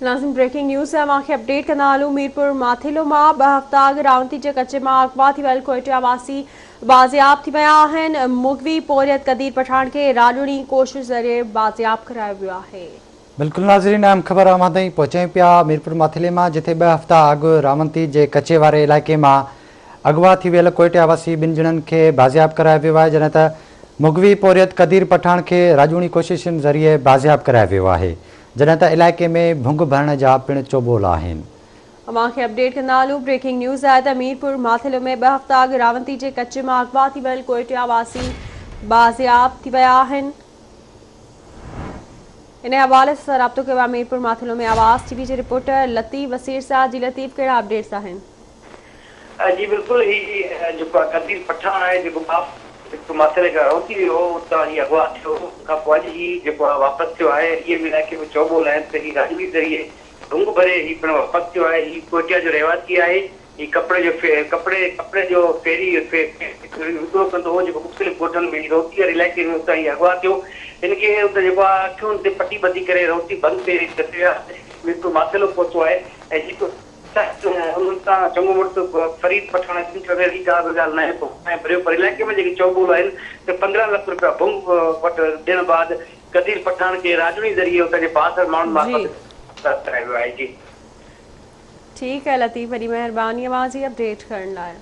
Nazim breaking news है मांखे update कंदा हलूं। मीरपुर माथिलो मां 2 हफ़्ता अॻु रावंती जे कचे मां अगवा थी वियल कोयटे आवासी बाज़ियाब थी विया आहिनि। मुगवी पोरियत कदीर पठान खे राॼोड़ी कोशिश ज़रिए बाज़ियाब करायो वियो आहे। बिल्कुल नाज़रीन, अहम ख़बर ताईं पहुचायूं पिया मीरपुर माथिले में, जिथे 2 हफ़्ता अॻु रावंती जे कचे वारे इलाइक़े में अगवा थी वियल कोयटे आवासी 2 ॼणनि खे बाज़ियाब करायो वियो आहे, जॾहिं त मुगवी पोरियत कदीर पठान खे राॼोड़ी कोशिशुनि ज़रिए बाज़ियाब करायो वियो आहे, जॾहिं त इलाइक़े में भुंग भरण जा पिणु चोॿोल आहिनि। मांखे अपडेट कंदा हलूं। ब्रेकिंग न्यूज़ आहे त मीरपुर माथिलो में 2 हफ़्ता अॻु रावंती जे कचे मां अगवा थी वियल कोयटे आवासी बाज़ियाब थी विया आहिनि। इन हवाले से राब्तो कयो आहे मीरपुर माथिलो में आवाज़ टीवी जे रिपोर्टर लतीफ़ वसीर सां। जी लतीफ़, कहिड़ा अपडेट्स आहिनि? जी बिल्कुल, ही जो कदीर पठान है जो माथिले का रोती हुई हो उतां ही अगवा थियो खां पोइ अॼु ही जेको आहे वापसि थियो आहे। इहे बि इलाइक़े में चोॿोल आहिनि त ही राॼवी ज़रिए ढुंग भरे ही पिणु वापसि थियो आहे। ही कोटिया जो रहवासी आहे। ही कपिड़े जो फेरी विकिरो कंदो हो जेको मुख़्तलिफ़ ॻोठनि में रोती वारे इलाइक़े में, उतां ही अगवा थियो। हिनखे उते जेको आहे अखियुनि ते पटी ॿधी करे रोती बंदि करे मीरपुर माथिलो पहुतो आहे। ऐं जेको चङो मुड़ुसु फरीद पठान का भी ॻाल्हि न आहे पर इलाइक़े में जेके चोॿोल आहिनि त 15 लाख रुपया भुंग वटि ॾियण बाद कदीर पठान खे राॼोड़ी ज़रिए उतां जे बासर माण्हुनि मार्फत करायो वियो आहे। जी ठीक है लतीफ़, वॾी महिरबानी आवाज़ जी अपडेट करण लाइ।